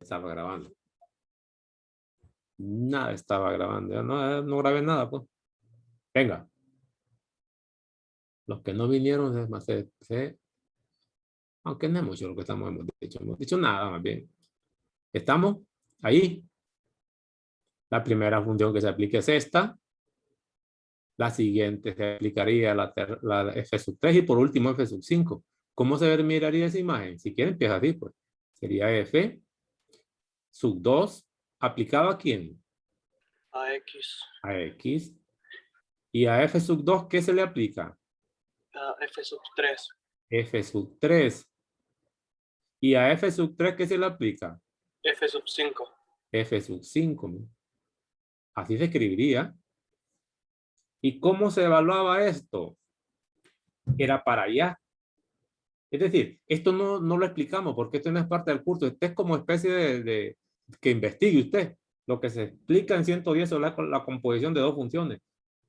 Estaba grabando. Nada estaba grabando. No grabé nada, pues. Venga. Los que no vinieron, es más, aunque no es mucho lo que hemos dicho. Hemos dicho nada, más bien. Estamos ahí. La primera función que se aplica es esta. La siguiente se aplicaría la f sub 3 y por último f sub 5. ¿Cómo se miraría esa imagen? Si quieren, empieza así, pues. Sería f sub 2 aplicado ¿a quién? A X. A X. ¿Y a f sub 2 qué se le aplica? A F sub 3. F sub 3. ¿Y a f sub 3 qué se le aplica? F sub 5. F sub 5. ¿No? Así se escribiría. ¿Y cómo se evaluaba esto? Era para allá. Es decir, esto no lo explicamos porque esto no es parte del curso. Este es como especie de que investigue usted. Lo que se explica en 110 es la composición de dos funciones.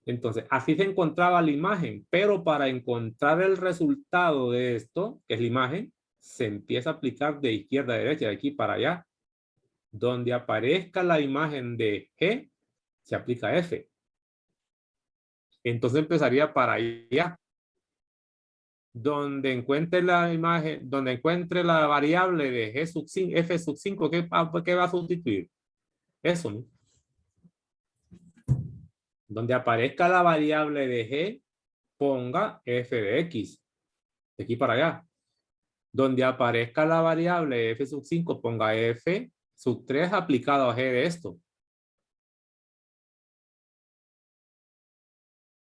Entonces, así se encontraba la imagen, pero para encontrar el resultado de esto, que es la imagen, se empieza a aplicar de izquierda a derecha, de aquí para allá. Donde aparezca la imagen de G, se aplica F. Entonces empezaría para allá. Donde encuentre la imagen, donde encuentre la variable de G sub 5, F sub 5, ¿qué va a sustituir? Eso, ¿no? Donde aparezca la variable de G, ponga F de X. De aquí para allá. Donde aparezca la variable F sub 5, ponga F sub 3 aplicado a G de esto.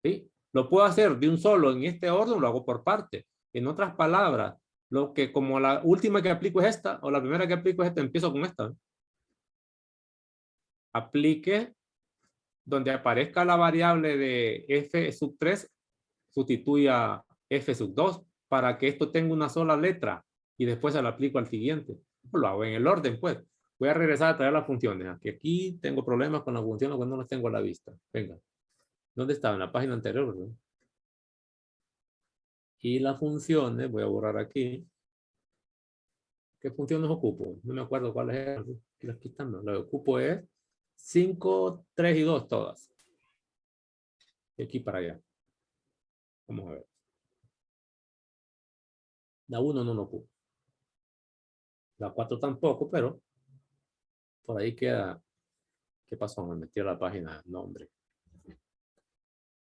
¿Sí? Lo puedo hacer de un solo en este orden, lo hago por parte. En otras palabras, lo que como la última que aplico es esta, o la primera que aplico es esta, empiezo con esta. Aplique donde aparezca la variable de f sub 3, sustituya f sub 2 para que esto tenga una sola letra y después se lo aplico al siguiente. Lo hago en el orden, pues. Voy a regresar a traer las funciones. Aquí tengo problemas con las funciones cuando no las tengo a la vista. Venga. ¿Dónde estaba? En la página anterior, ¿verdad? Y las funciones, voy a borrar aquí. ¿Qué funciones ocupo? No me acuerdo cuáles eran. Las quitando. Lo que ocupo es 5, 3 y 2 todas. De aquí para allá. Vamos a ver. La 1 no lo ocupo. La 4 tampoco, pero por ahí queda. ¿Qué pasó? Me metí a la página nombre.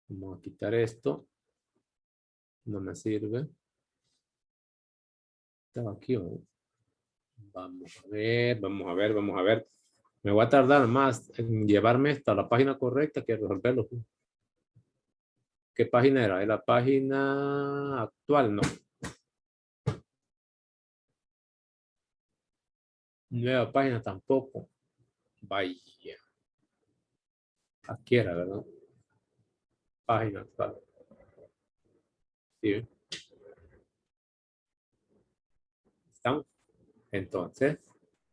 Vamos a quitar esto. No me sirve. Estaba aquí, ¿no? Vamos a ver, vamos a ver, vamos a ver. Me voy a tardar más en llevarme hasta la página correcta que resolverlo. ¿Qué página era? ¿Es la página actual? No. Nueva página tampoco. Vaya. Aquí era, ¿verdad? Página actual. ¿Sí? ¿Están? Entonces,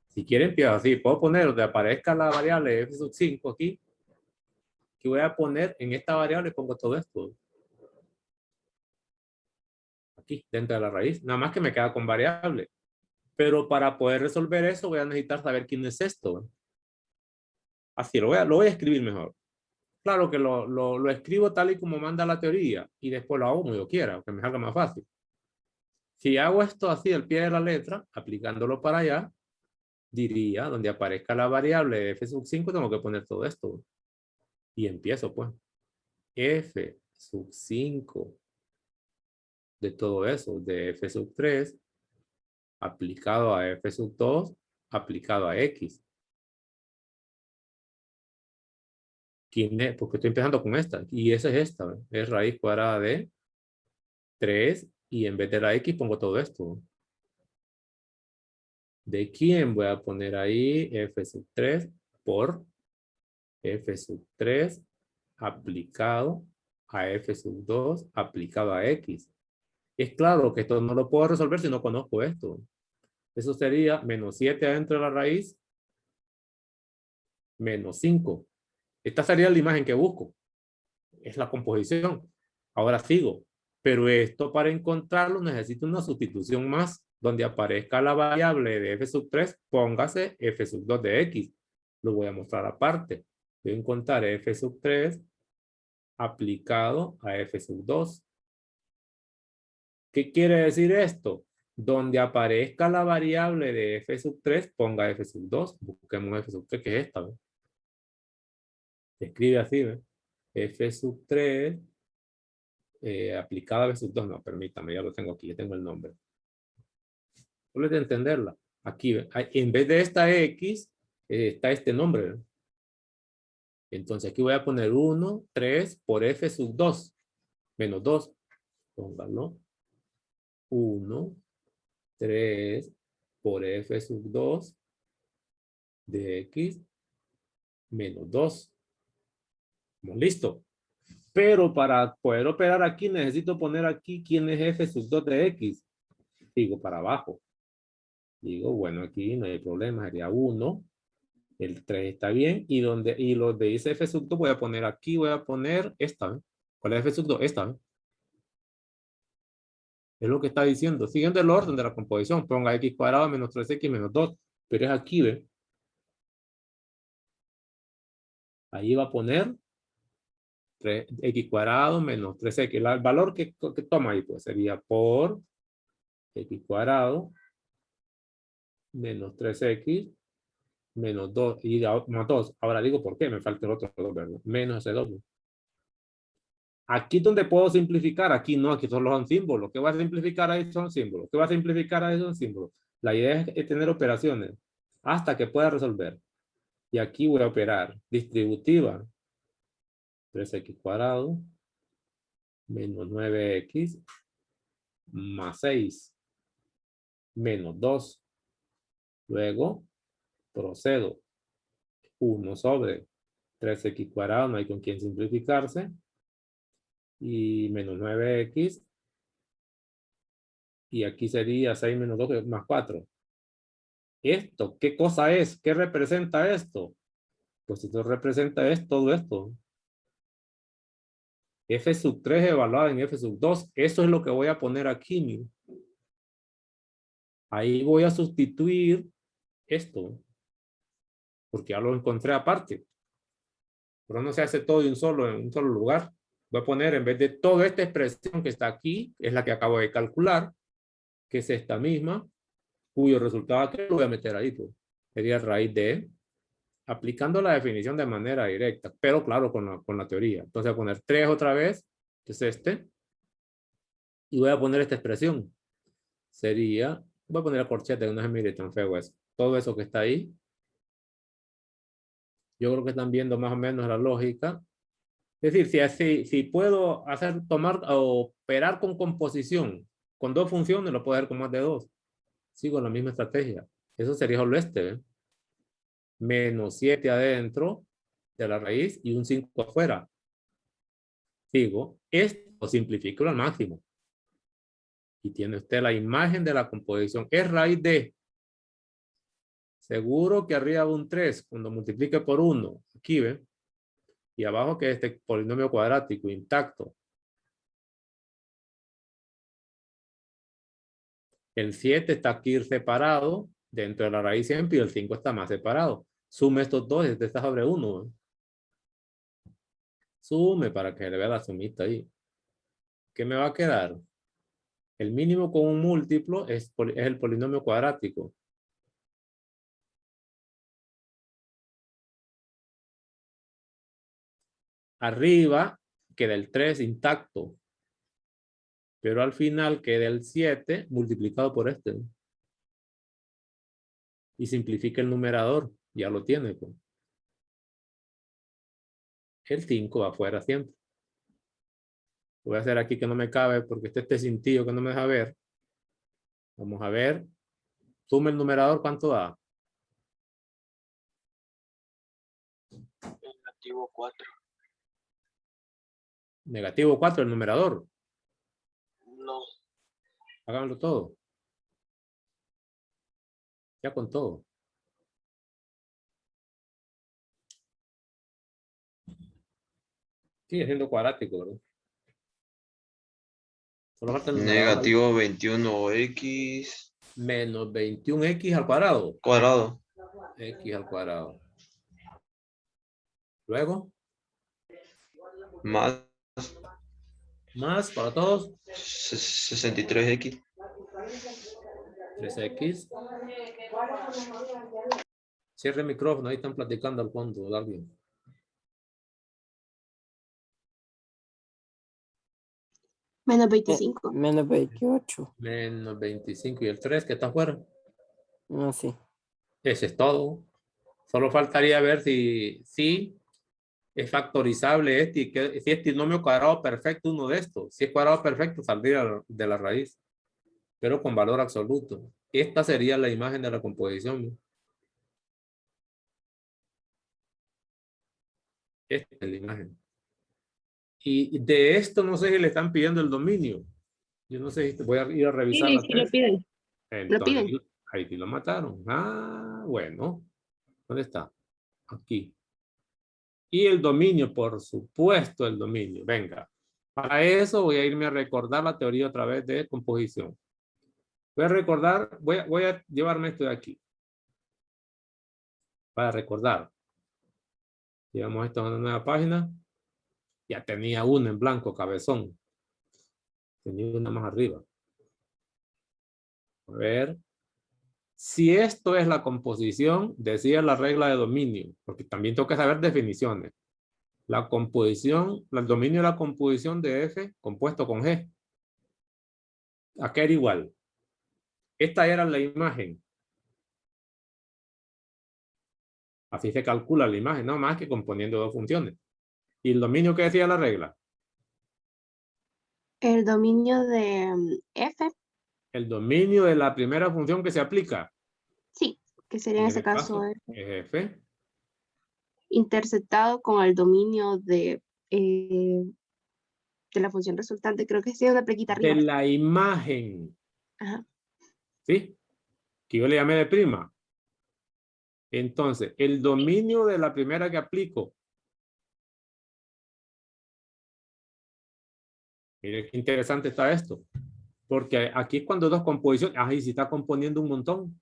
si quieren, empiezo así. Puedo poner donde aparezca la variable f sub 5 aquí. Que voy a poner en esta variable, pongo todo esto. Aquí, dentro de la raíz. Nada más que me queda con variable. Pero para poder resolver eso, voy a necesitar saber quién es esto. Así, lo voy a escribir mejor. Claro que lo escribo tal y como manda la teoría. Y después lo hago como yo quiera, que me salga más fácil. Si hago esto así al pie de la letra, aplicándolo para allá, diría, donde aparezca la variable f sub 5, tengo que poner todo esto. Y empiezo, pues. F sub 5 de todo eso, de f sub 3, aplicado a f sub 2, aplicado a x. ¿Quién es? Porque estoy empezando con esta. Y esa es esta. ¿Ve? Es raíz cuadrada de 3. Y en vez de la x pongo todo esto. ¿De quién voy a poner ahí? F sub 3 por f sub 3 aplicado a f sub 2 aplicado a x. Es claro que esto no lo puedo resolver si no conozco esto. Eso sería menos 7 adentro de la raíz, menos 5. Esta sería la imagen que busco. Es la composición. Ahora sigo. Pero esto para encontrarlo necesito una sustitución más. Donde aparezca la variable de f sub 3, póngase f sub 2 de x. Lo voy a mostrar aparte. Voy a encontrar f sub 3 aplicado a f sub 2. ¿Qué quiere decir esto? Donde aparezca la variable de f sub 3, ponga f sub 2. Busquemos f sub 3, que es esta, ¿ve? Se escribe así, ¿ve? F sub 3 aplicada a f sub 2. No, permítame, ya lo tengo aquí, ya tengo el nombre. Solo es de entenderla. Aquí, ¿ve? En vez de esta x, está este nombre, ¿ve? Entonces aquí voy a poner 1, 3 por f sub 2, menos 2. Póngalo. 1, 3 por f sub 2 de x menos 2. Listo. Pero para poder operar aquí necesito poner aquí quién es f sub 2 de x. Digo para abajo. Digo, bueno, aquí no hay problema. Sería 1. El 3 está bien. Y los de dice f sub 2 voy a poner aquí. Voy a poner esta. ¿Eh? ¿Cuál es f sub 2? Esta. ¿Eh? Es lo que está diciendo. Siguiendo el orden de la composición. Ponga x cuadrado menos 3x menos 2. Pero es aquí, ¿ve? Ahí va a poner 3x cuadrado menos 3x. El valor que toma ahí pues sería por x cuadrado menos 3x menos 2 y más 2. Ahora digo por qué, me falta el otro 2, ¿verdad? Menos ese 2. Aquí donde puedo simplificar, aquí no, aquí solo son símbolos. ¿Qué va a simplificar ahí? Son símbolos. ¿Qué va a simplificar ahí? Son símbolos. La idea es tener operaciones hasta que pueda resolver. Y aquí voy a operar distributiva. 3x cuadrado menos 9x más 6 menos 2. Luego procedo. 1 sobre 3x cuadrado, no hay con quién simplificarse. Y menos 9x. Y aquí sería 6 menos 2 más 4. ¿Esto qué cosa es? ¿Qué representa esto? Pues esto representa todo esto. F sub 3 evaluado en F sub 2. Eso es lo que voy a poner aquí. Mira. Ahí voy a sustituir esto. Porque ya lo encontré aparte. Pero no se hace todo en un solo lugar. Voy a poner en vez de toda esta expresión que está aquí, es la que acabo de calcular, que es esta misma, cuyo resultado aquí lo voy a meter ahí. Pues. Sería raíz de, aplicando la definición de manera directa, pero claro, con la teoría. Entonces voy a poner 3 otra vez, que es este, y voy a poner esta expresión. Sería, voy a poner el corchete, que no se mire tan feo eso. Todo eso que está ahí, yo creo que están viendo más o menos la lógica. Es decir, si puedo tomar o operar con composición con dos funciones, lo puedo hacer con más de dos. Sigo la misma estrategia. Eso sería solo este. ¿Eh? Menos 7 adentro de la raíz y un 5 afuera. Sigo. Esto simplifico al máximo. Y tiene usted la imagen de la composición. Es raíz de. Seguro que arriba va un 3 cuando multiplique por 1. Aquí ve. Y abajo que este polinomio cuadrático intacto. El 7 está aquí separado dentro de la raíz siempre y el 5 está más separado. Sume estos dos, este está sobre 1. ¿Eh? Sume para que le vea la sumita ahí. ¿Qué me va a quedar? El mínimo con un múltiplo es el polinomio cuadrático. Arriba queda el 3 intacto. Pero al final queda el 7 multiplicado por este. Y simplifica el numerador. Ya lo tiene. Pues. El 5 va afuera siempre. Voy a hacer aquí que no me cabe porque este cintillo que no me deja ver. Vamos a ver. Suma el numerador, ¿cuánto da? Negativo 4. Negativo 4 el numerador. No. Háganlo todo. Ya con todo. Sigue siendo cuadrático, ¿verdad? Solo falta el numerador ahí. Negativo 21x Menos 21x al cuadrado. Cuadrado. X al cuadrado. Luego, Más más para todos. 63x. 3x. Cierre el micrófono, ahí están platicando al fondo, alguien. Menos 25. Menos 28. Menos 25 y el 3 que está afuera. No, sí. Ese es todo. Solo faltaría ver si es factorizable este y que, si es trinomio cuadrado perfecto uno de estos. Si es cuadrado perfecto saldría de la raíz, pero con valor absoluto. Esta sería la imagen de la composición, ¿no? Esta es la imagen. Y de esto no sé si le están pidiendo el dominio. Yo no sé si voy a ir a revisar la Sí, lo test. piden. Entonces, piden. ahí sí lo mataron. Ah, bueno. ¿Dónde está? Aquí. Y el dominio, por supuesto, el dominio. Venga. Para eso voy a irme a recordar la teoría otra vez de composición. Voy a recordar, voy a llevarme esto de aquí. Para recordar. Llevamos esto a una nueva página. Ya tenía una en blanco, cabezón. Tenía una más arriba. A ver. Si esto es la composición, decía la regla de dominio, porque también tengo que saber definiciones. La composición, el dominio de la composición de F compuesto con G. Acá era igual. Esta era la imagen. Así se calcula la imagen, no más que componiendo dos funciones. ¿Y el dominio qué decía la regla? El dominio de F, El dominio de la primera función que se aplica. sí, que sería en este caso es F. interceptado con el dominio de la función resultante. Creo que sí, una plequita De arriba. la imagen. Ajá. ¿Sí? Que yo le llamé de prima. Entonces, el dominio de la primera que aplico. Mire qué interesante está esto. Porque aquí es cuando dos composiciones. Ahí sí está componiendo un montón.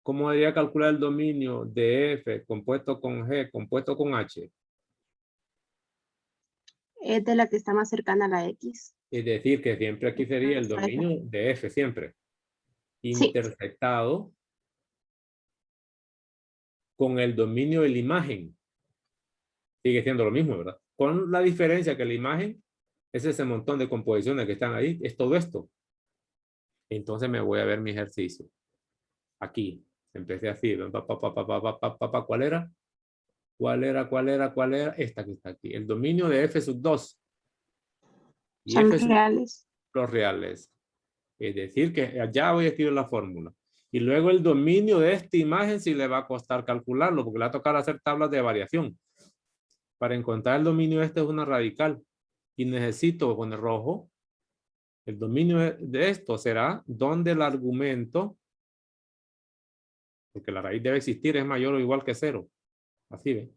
¿Cómo debería calcular el dominio de F compuesto con G compuesto con H? Es de la que está más cercana a la X. Es decir, que siempre aquí sería el Esa. dominio de F, siempre. Sí. Intersectado con el dominio de la imagen. Sigue siendo lo mismo, ¿verdad? Con la diferencia que la imagen es ese montón de composiciones que están ahí, es todo esto. Entonces me voy a ver mi ejercicio. Aquí, empecé así. ¿Cuál era? ¿Cuál era? Esta que está aquí. El dominio de F sub 2. Y Son F sub reales. los reales. Es decir, que allá voy a escribir la fórmula. Y luego el dominio de esta imagen sí le va a costar calcularlo, porque le va a tocar hacer tablas de variación. Para encontrar el dominio este es una radical. Y necesito poner rojo. El dominio de esto será donde el argumento, porque la raíz debe existir, es mayor o igual que 0. Así ve.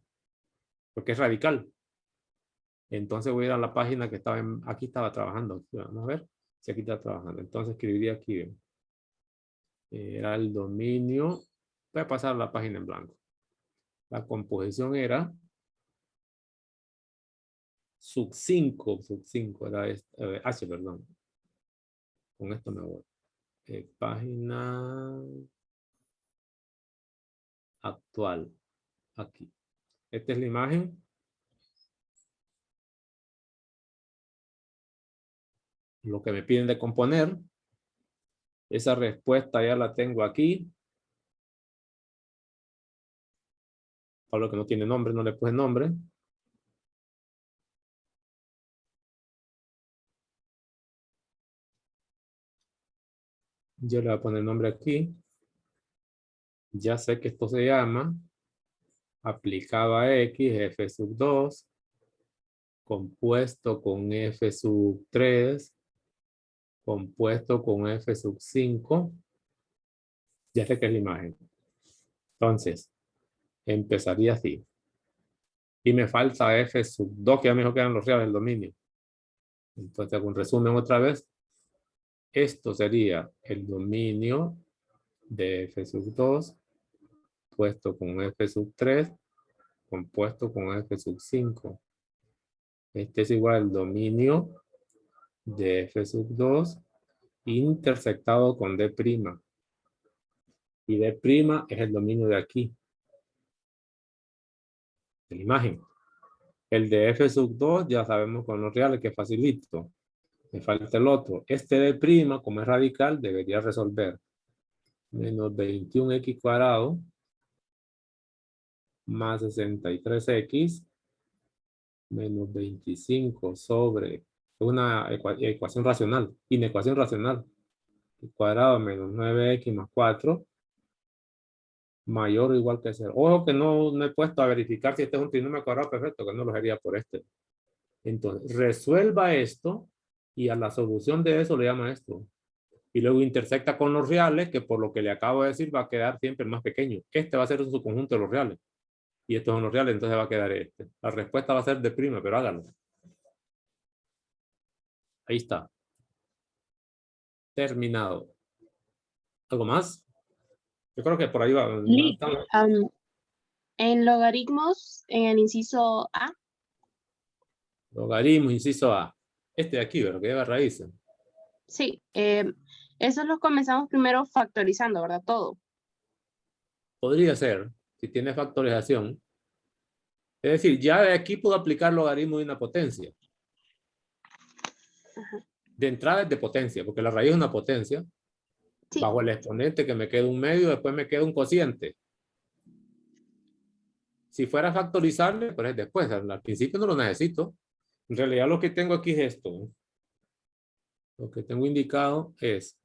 Porque es radical. Entonces voy a ir a la página que estaba aquí estaba trabajando. Vamos a ver si aquí está trabajando. Entonces escribiría aquí. Era el dominio. Voy a pasar la página en blanco. La composición era sub 5 era H, perdón. Con esto me voy. Página actual. Aquí. Esta es la imagen. Lo que me piden de componer. Esa respuesta ya la tengo aquí. Para lo que no tiene nombre, no le puse nombre. Yo le voy a poner nombre aquí. Ya sé que esto se llama aplicado a X, F sub 2, compuesto con F sub 3, compuesto con F sub 5. Ya sé que es la imagen. Entonces, empezaría así. Y me falta F sub 2, que ya me dijo que eran los reales del dominio. Entonces, hago un resumen otra vez. esto sería el dominio de f sub 2 puesto con f sub 3 compuesto con f sub 5. Este es igual al dominio de f sub 2 intersectado con d'. Y d' es el dominio de aquí, de la imagen. El de f sub 2 ya sabemos con los reales que es facilito. Me falta el otro. Este d', como es radical, debería resolver menos 21x cuadrado más 63x menos 25 sobre una ecuación racional, inecuación racional. El cuadrado menos 9x más 4 mayor o igual que 0. Ojo que no he puesto a verificar si este es un trinomio cuadrado perfecto, que no lo haría por este. Entonces, resuelva esto y a la solución de eso le llama esto. Y luego intersecta con los reales, que por lo que le acabo de decir va a quedar siempre el más pequeño. Este va a ser en su conjunto de los reales. Y estos son los reales, entonces va a quedar este. La respuesta va a ser d', pero hágalo. Ahí está. Terminado. ¿Algo más? Yo creo que por ahí va. Liz, en logaritmos, en el inciso A, Logaritmo, inciso A. Este de aquí, ¿verdad? Que lleva raíces. sí, esos los comenzamos primero factorizando, ¿verdad? Todo. Podría ser, si tiene factorización. Es decir, ya de aquí puedo aplicar logaritmo de una potencia. De entrada es de potencia, porque la raíz es una potencia. Sí. Bajo el exponente que me queda un medio, después me queda un cociente. Si fuera factorizable, pues es después. Al principio no lo necesito. En realidad lo que tengo aquí es esto. Lo que tengo indicado es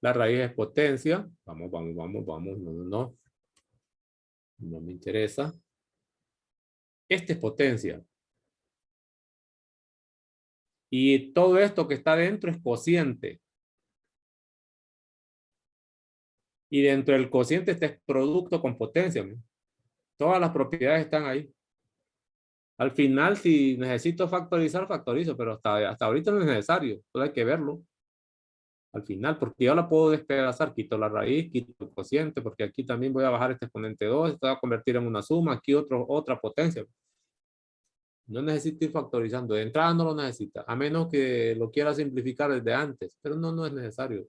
la raíz es potencia. Vamos. No me interesa. Este es potencia. Y todo esto que está dentro es cociente. Y dentro del cociente este es producto con potencia. ¿No? Todas las propiedades están ahí. Al final, si necesito factorizar, factorizo, pero hasta ahorita no es necesario. Entonces hay que verlo. Al final, porque yo la puedo despedazar, quito la raíz, quito el cociente, porque aquí también voy a bajar este exponente 2, esto va a convertir en una suma, aquí otra potencia. No necesito ir factorizando, de entrada no lo necesita, a menos que lo quiera simplificar desde antes, pero no es necesario.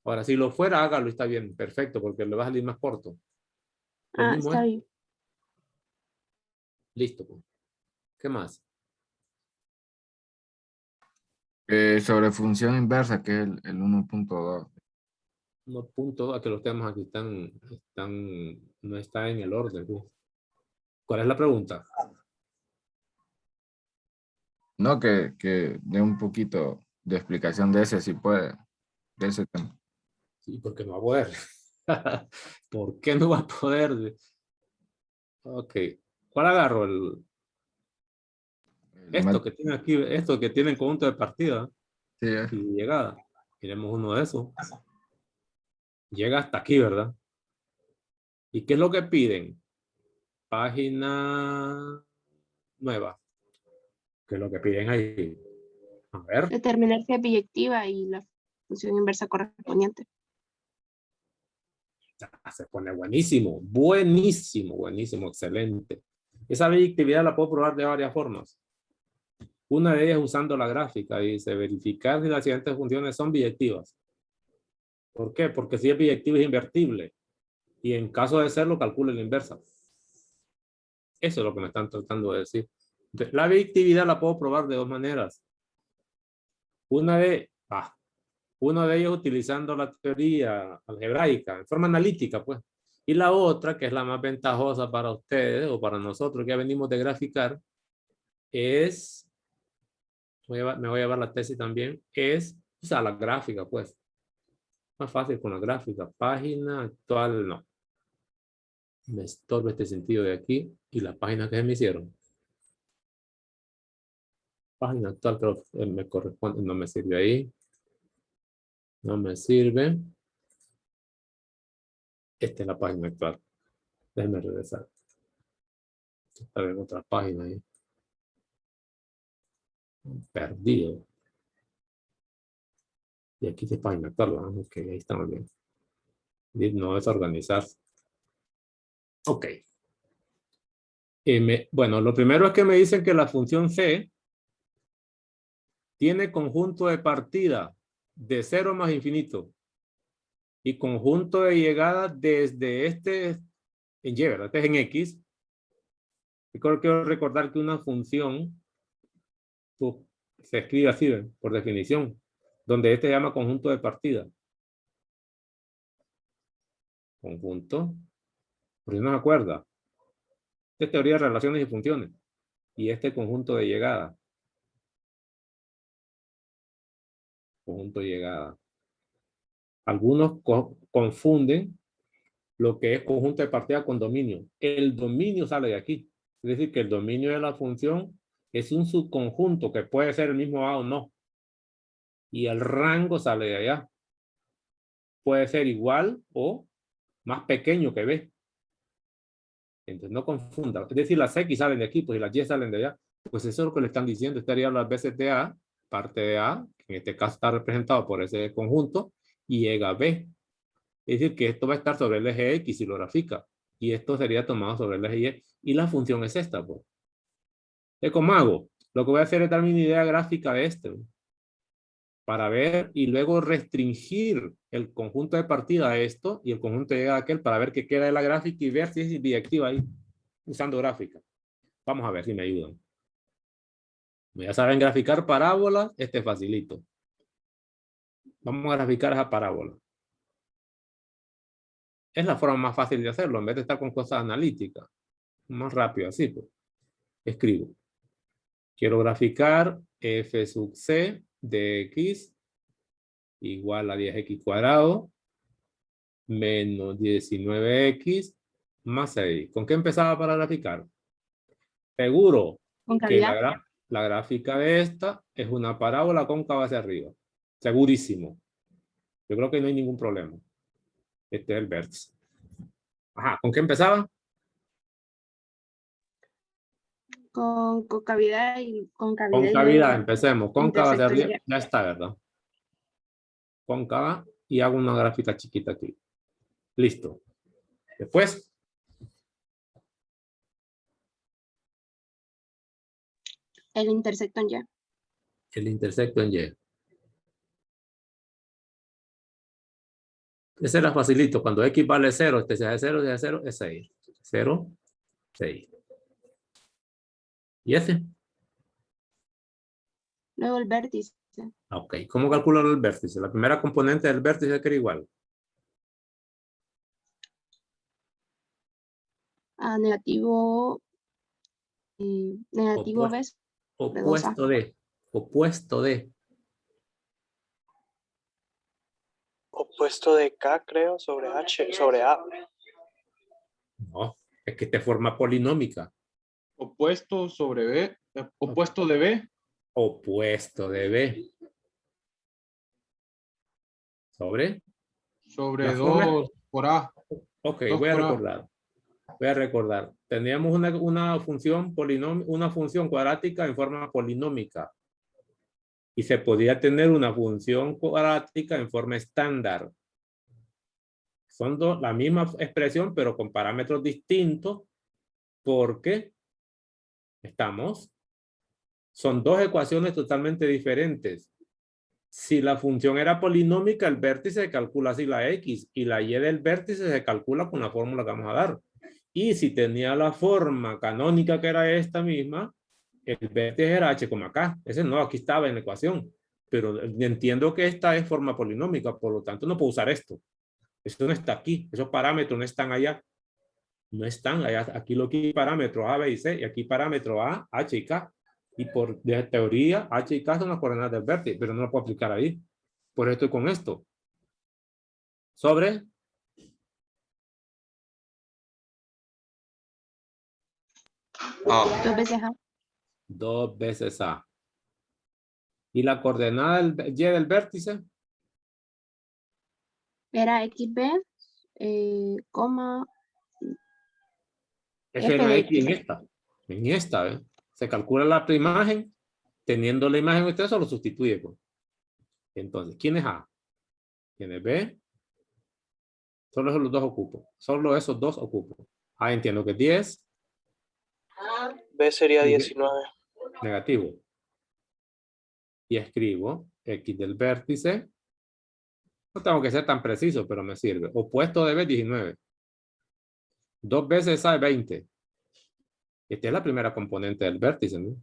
Ahora, si lo fuera, hágalo, está bien, perfecto, porque le va a salir más corto. Lo mismo Está es. bien. Listo. Pues. ¿Qué más? Sobre función inversa, que es el 1.2. Unos puntos a que los temas aquí no está en el orden. Pues. ¿Cuál es la pregunta? No, que dé un poquito de explicación de ese, si puede, de ese tema. Sí, porque no va a poder. ¿Por qué no va a poder? Ok. ¿Cuál agarro? Esto que tiene aquí, esto que tiene en conjunto de partida Sí, y llegada. Miremos uno de esos. Llega hasta aquí, ¿verdad? ¿Y qué es lo que piden? Página nueva. ¿Qué es lo que piden ahí? A ver. Determinar si es biyectiva y la función inversa correspondiente. Se pone buenísimo, buenísimo, excelente. Esa biyectividad la puedo probar de varias formas. Una de ellas usando la gráfica, dice verificar si las siguientes funciones son biyectivas. ¿Por qué? Porque si es biyectiva es invertible y en caso de serlo calcule la inversa. Eso es lo que me están tratando de decir. La biyectividad la puedo probar de dos maneras. Una de ellas utilizando la teoría algebraica en forma analítica, pues. Y la otra, que es la más ventajosa para ustedes o para nosotros que ya venimos de graficar, es, me voy a llevar la tesis también, es usar la gráfica, pues. Más fácil con la gráfica. Página actual, no. Me estorba este sentido de aquí y la página que se me hicieron. Página actual creo que me corresponde, no me sirve ahí. No me sirve. Esta es la página actual. Déjenme regresar. Está en otra página ahí. Perdido. Y aquí se página actual, ¿verdad? Ok, ahí estamos bien. No desorganizarse. Ok. Bueno, lo primero es que me dicen que la función c tiene conjunto de partida de 0 más infinito y conjunto de llegada desde este en y, ¿verdad? Este es en x. Y quiero recordar que una función pues, se escribe así, ¿ven? Por definición, donde este se llama conjunto de partida. Conjunto, por si no se acuerda. Esta es teoría de relaciones y funciones. Y este conjunto de llegada. Conjunto de llegada. Algunos confunden lo que es conjunto de partida con dominio. El dominio sale de aquí. Es decir, que el dominio de la función es un subconjunto que puede ser el mismo A o no. Y el rango sale de allá. Puede ser igual o más pequeño que B. Entonces no confunda. Es decir, las X salen de aquí, pues y las Y salen de allá. Pues eso es lo que le están diciendo. Estaría las veces de A, parte de A, que en este caso está representado por ese conjunto, y llega a B. Es decir, que esto va a estar sobre el eje X si lo grafica. Y esto sería tomado sobre el eje Y. Y la función es esta, pues. ¿Cómo hago? Lo que voy a hacer es darme una idea gráfica de esto. Para ver y luego restringir el conjunto de partida a esto y el conjunto de llegada a aquel para ver qué queda de la gráfica y ver si es directiva ahí, usando gráfica. Vamos a ver si me ayudan. Ya saben graficar parábolas, este facilito. Vamos a graficar esa parábola. Es la forma más fácil de hacerlo, en vez de estar con cosas analíticas. Más rápido, así pues. Escribo. Quiero graficar f sub c de x igual a 10x cuadrado menos 19x más 6. ¿Con qué empezaba para graficar? Seguro Con que cavidad. la gráfica de esta es una parábola cóncava hacia arriba. Segurísimo. Yo creo que no hay ningún problema. Este es el vértice. Ajá, ¿con qué empezaba? Con concavidad y concavidad y Concavidad, luego empecemos. Cóncava hacia intersecto arriba, Y. ya está, ¿verdad? Cóncava y hago una gráfica chiquita aquí. Listo. Después, El intersecto en Y. el intersecto en Y. Ese era facilito. Cuando X vale 0, este sea 0, sea 0, es 6. 0, 6. ¿Y ese? Luego el vértice. Ok. ¿Cómo calcular el vértice? La primera componente del vértice que era igual. A negativo. Negativo B sobre 2A. Opuesto de. Opuesto de. Opuesto de K, creo, sobre H, sobre A. No, es que te forma polinómica. Opuesto sobre B, opuesto de B. Opuesto de B. ¿Sobre? Sobre La forma- 2 por A. Ok, 2 voy a por A. recordar. Voy a recordar. Teníamos una función una función cuadrática en forma polinómica. Y se podía tener una función cuadrática en forma estándar. Son la misma expresión, pero con parámetros distintos, porque son dos ecuaciones totalmente diferentes. Si la función era polinómica, el vértice se calcula así la x, y la y del vértice se calcula con la fórmula que vamos a dar. Y si tenía la forma canónica que era esta misma, el vértice era h, k. Ese no, aquí estaba en la ecuación. Pero entiendo que esta es forma polinómica, por lo tanto no puedo usar esto. Esto no está aquí. Esos parámetros no están allá. No están allá. Aquí lo que hay parámetros A, B y C, y aquí parámetros A, H y K. Y por de teoría, H y K son las coordenadas del vértice, pero no lo puedo aplicar ahí. Por eso estoy con esto. Sobre. A. 2 veces A. 2 veces A. Y la coordenada Y del vértice. Era XB, coma, Es F la de X X. en esta. En esta, ¿ves? Se calcula la imagen. Teniendo la imagen, usted solo sustituye. Pues. Entonces, ¿quién es A? Tiene B. Solo esos dos ocupo. Solo esos dos ocupo. Ah, entiendo que 10. B sería Y B. 19. Negativo. Y escribo X del vértice. No tengo que ser tan preciso, pero me sirve. Opuesto de B, 19. 2 veces A es 20. Esta es la primera componente del vértice, ¿no?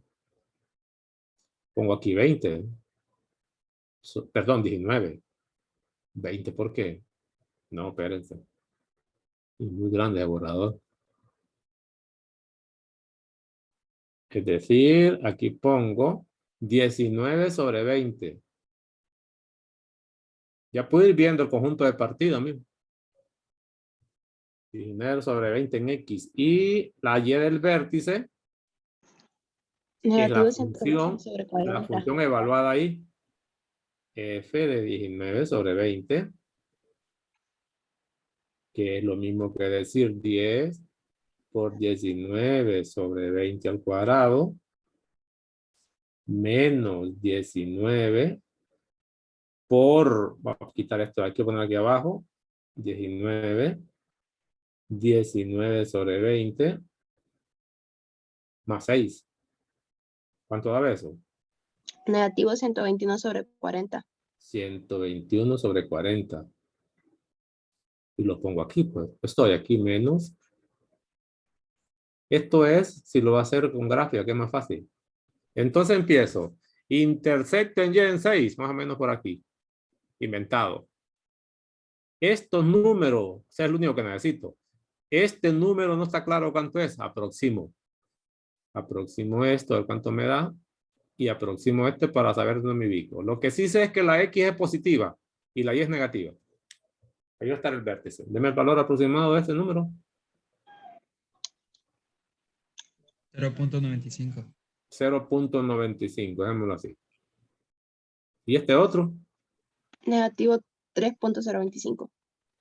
Pongo aquí 20. Perdón, 19. 20, ¿por qué? No, espérense. Es muy grande el borrador. Es decir, aquí pongo 19 sobre 20. Ya puedo ir viendo el conjunto de partido mismo. 19 sobre 20 en X. Y la Y del vértice, que es Negativo 121 sobre la 40. función evaluada ahí. F de 19 sobre 20. Que es lo mismo que decir 10 por 19 sobre 20 al cuadrado. Menos 19 por, vamos a quitar esto, hay que poner aquí abajo, 19 sobre 20 más 6. ¿Cuánto da eso? Negativo 121 sobre 40. 121 sobre 40. Y lo pongo aquí, pues. Estoy aquí menos. Esto es, si lo va a hacer con gráfica, que es más fácil. Entonces empiezo. Intersecten Y en 6, más o menos por aquí. Inventado. Estos números, o sea, es lo único que necesito. Este número no está claro cuánto es. Aproximo. Aproximo esto, a ver cuánto me da. Y aproximo este para saber dónde me ubico. Lo que sí sé es que la X es positiva y la Y es negativa. Ahí va a estar el vértice. Deme el valor aproximado de este número. 0.95. 0.95, déjamelo así. ¿Y este otro? Negativo 3.025.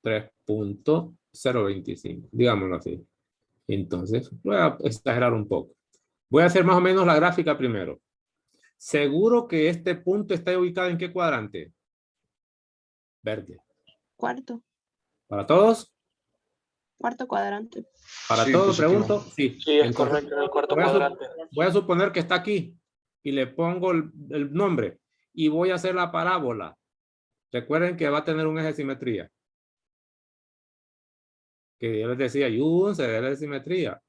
3.025, digámoslo así. Entonces, voy a exagerar un poco. Voy a hacer más o menos la gráfica primero. ¿Seguro que este punto está ubicado en qué cuadrante? Verde. Cuarto. ¿Para todos? Cuarto cuadrante. ¿Para Sí, todos? positivo. Pregunto. Sí. Sí, es Entonces, correcto, en el cuarto voy a, cuadrante. voy a suponer que está aquí y le pongo el nombre y voy a hacer la parábola. Recuerden que va a tener un eje de simetría. Que yo les decía, ayúdense de la simetría.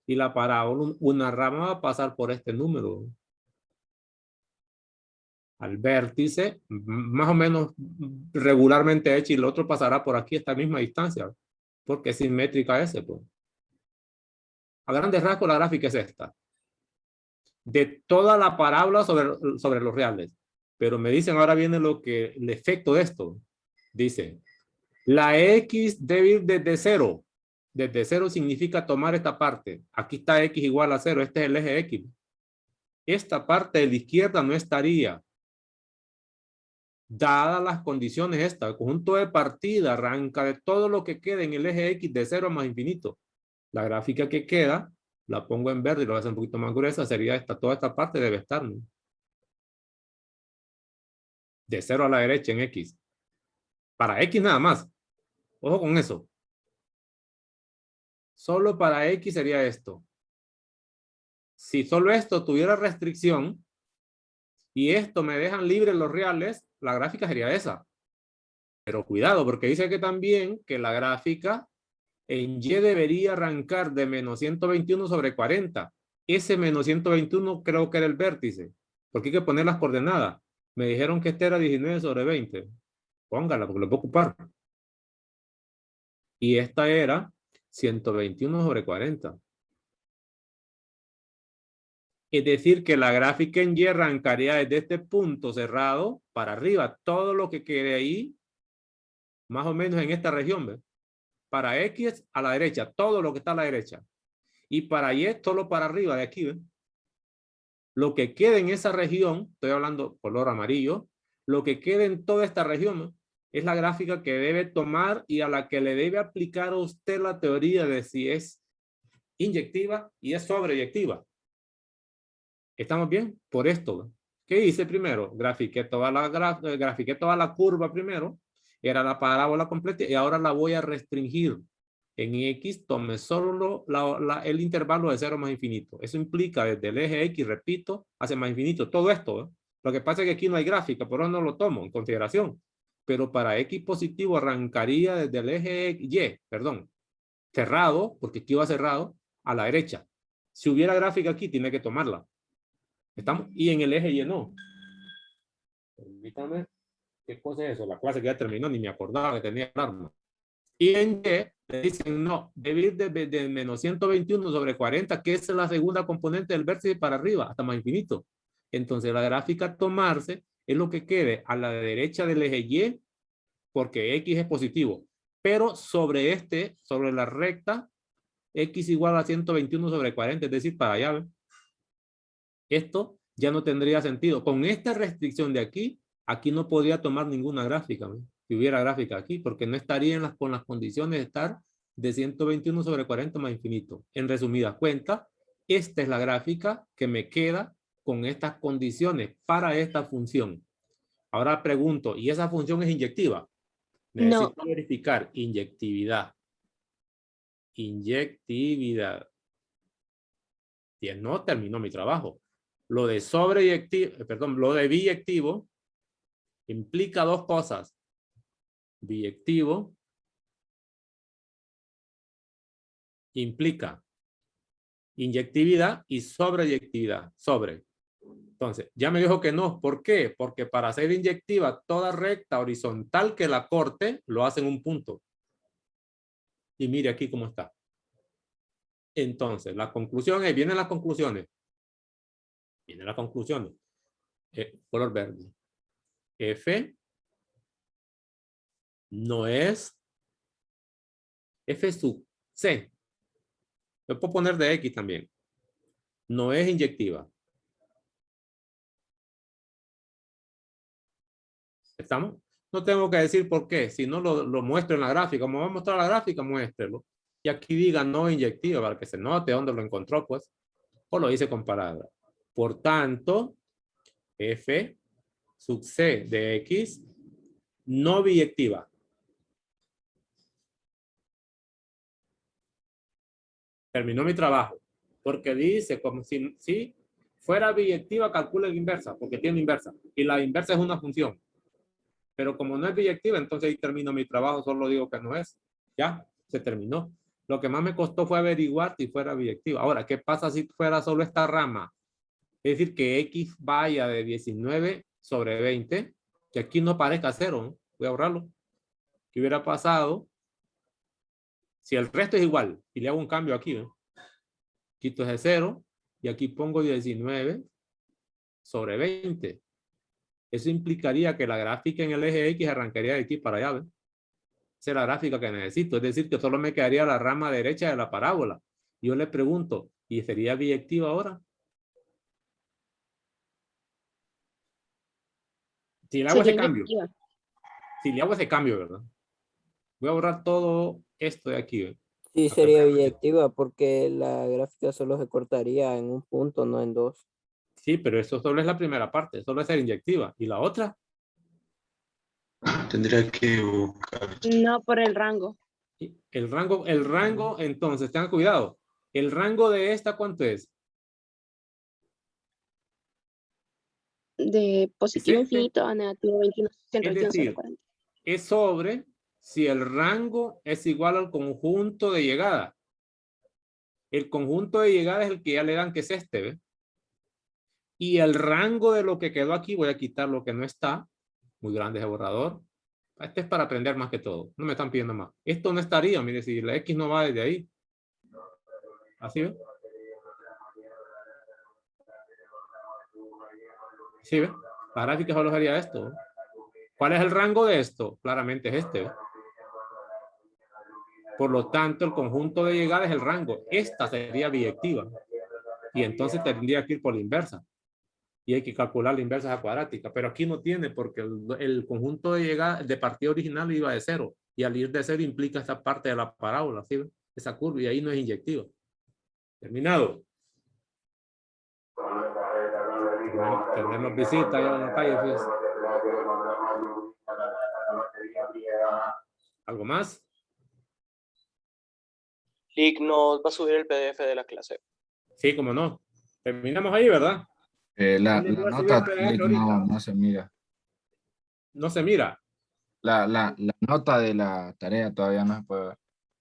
Y la parábola, una rama va a pasar por este número. Al vértice, más o menos regularmente hecho, y el otro pasará por aquí a esta misma distancia. Porque es simétrica ese, pues. A grandes rasgos, la gráfica es esta. De toda la parábola sobre los reales. Pero me dicen, ahora viene el efecto de esto. Dice, la X debe ir desde 0. Desde 0 significa tomar esta parte. Aquí está X igual a 0. Este es el eje X. Esta parte de la izquierda no estaría. Dadas las condiciones esta, el conjunto de partida arranca de todo lo que queda en el eje X de 0 más infinito. La gráfica que queda, la pongo en verde y lo voy a hacer un poquito más gruesa, sería esta, toda esta parte debe estar, ¿no? De 0 a la derecha en X. Para X nada más. Ojo con eso. Solo para X sería esto. Si solo esto tuviera restricción y esto me dejan libres los reales, la gráfica sería esa. Pero cuidado, porque dice que también que la gráfica en Y debería arrancar de menos 121 sobre 40. Ese menos 121 creo que era el vértice, porque hay que poner las coordenadas. Me dijeron que este era 19 sobre 20. Póngala, porque lo puedo ocupar. Y esta era 121 sobre 40. Es decir, que la gráfica en Y arrancaría desde este punto cerrado para arriba. Todo lo que quede ahí, más o menos en esta región, ¿ves? Para X a la derecha, todo lo que está a la derecha. Y para Y, solo para arriba de aquí, ¿ves? Lo que quede en esa región, estoy hablando color amarillo, lo que quede en toda esta región, ¿no? Es la gráfica que debe tomar y a la que le debe aplicar a usted la teoría de si es inyectiva y es sobreyectiva. ¿Estamos bien? Por esto, ¿qué hice primero? Grafiqué toda la curva primero Era la parábola completa y ahora la voy a restringir. En X tome solo el intervalo de 0 más infinito. Eso implica desde el eje X, repito, hacia más infinito. Todo esto, ¿eh? Lo que pasa es que aquí no hay gráfica, por eso no lo tomo en consideración. Pero para X positivo arrancaría desde el eje Y, perdón, cerrado, porque aquí va cerrado, a la derecha. Si hubiera gráfica aquí, tiene que tomarla. ¿Estamos? Y en el eje Y no. Permítame. ¿Qué cosa es eso? La clase que ya terminó, ni me acordaba que tenía alarma. Y en Y le dicen, no, debe ir de menos 121 sobre 40, que es la segunda componente del vértice para arriba, hasta más infinito. Entonces la gráfica a tomarse es lo que quede a la derecha del eje Y, porque X es positivo. Pero sobre sobre la recta, X igual a 121 sobre 40, es decir, para allá. ¿Ven? Esto ya no tendría sentido. Con esta restricción de aquí, aquí no podría tomar ninguna gráfica, ¿ven? Si hubiera gráfica aquí, porque no estaría con las condiciones de estar de 121 sobre 40 más infinito. En resumidas cuentas, esta es la gráfica que me queda con estas condiciones para esta función. Ahora pregunto, ¿y esa función es inyectiva? Necesito verificar inyectividad. Inyectividad. Si no, terminó mi trabajo. Lo de lo de biyectivo implica dos cosas. Biyectivo implica inyectividad y sobreyectividad. Sobre. Entonces, ya me dijo que no. ¿Por qué? Porque para ser inyectiva, toda recta horizontal que la corte lo hace en un punto. Y mire aquí cómo está. Entonces, la conclusión es, vienen las conclusiones. Vienen las conclusiones. Color verde. F no es F sub C. Lo puedo poner de X también. No es inyectiva. ¿Estamos? No tengo que decir por qué. Si no lo muestro en la gráfica. Como va a mostrar la gráfica, muéstrelo. Y aquí diga no inyectiva para que se note dónde lo encontró, pues. O lo hice con palabras. Por tanto, F sub C de X no biyectiva. Terminó mi trabajo. Porque dice como si fuera biyectiva, calcula la inversa, porque tiene inversa. Y la inversa es una función. Pero como no es biyectiva, entonces ahí termino mi trabajo, solo digo que no es. Ya, se terminó. Lo que más me costó fue averiguar si fuera biyectiva. Ahora, ¿qué pasa si fuera solo esta rama? Es decir, que X vaya de 19 sobre 20, que aquí no parezca 0, ¿no? Voy a ahorrarlo. ¿Qué hubiera pasado si el resto es igual? Y le hago un cambio aquí, ¿no? Quito ese 0 y aquí pongo 19 sobre 20. Eso implicaría que la gráfica en el eje X arrancaría de aquí para allá, ¿ves? Esa es la gráfica que necesito. Es decir, que solo me quedaría la rama derecha de la parábola. Yo le pregunto, ¿y sería biyectiva ahora? Si le hago ese cambio. Si le hago ese cambio, ¿verdad? Voy a borrar todo esto de aquí, ¿ves? Sí, sería biyectiva porque la gráfica solo se cortaría en un punto, no en dos. Sí, pero eso solo es la primera parte, solo es ser inyectiva. ¿Y la otra? Tendría que buscar. No por el rango. El rango, entonces, tengan cuidado. ¿El rango de esta cuánto es? De positivo Es este. infinito a negativo 21, 121 sobre decir, 40. Es sobre si el rango es igual al conjunto de llegada. El conjunto de llegada es el que ya le dan, que es este, ¿ve? Y el rango de lo que quedó aquí, voy a quitar lo que no está. Muy grande ese borrador. Este es para aprender más que todo. No me están pidiendo más. Esto no estaría, mire, si la X no va desde ahí. ¿Así ve? ¿Sí ve? La gráfica solo sería esto. ¿Cuál es el rango de esto? Claramente es este, ¿ve? Por lo tanto, el conjunto de llegada es el rango. Esta sería biyectiva. Y entonces tendría que ir por la inversa. Y hay que calcular la inversa cuadrática. Pero aquí no tiene porque el conjunto de llegada, de partida original iba de 0. Y al ir de 0 implica esta parte de la parábola, ¿sí? Esa curva. Y ahí no es inyectivo. Terminado. Tenemos visitas ya en la calle, fíjense. ¿Algo más? Lick nos va a subir el PDF de la clase. Sí, como no. Terminamos ahí, ¿verdad? La ¿Quién le voy a subir nota el PDF no, ahorita? no se mira. No se mira. La nota de la tarea todavía no se puede ver.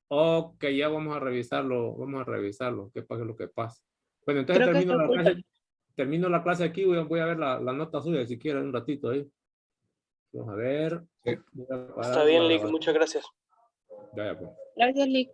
Ok, ya vamos a revisarlo. Vamos a revisarlo. ¿Qué pasa lo que pasa? Bueno, entonces Creo que está oculta. termino la clase aquí. Voy a ver la nota suya si quieren un ratito ahí. Vamos a ver. Sí. Voy a Está parar bien, la Lick, grabación. muchas gracias. Ya, pues. Gracias, Lick.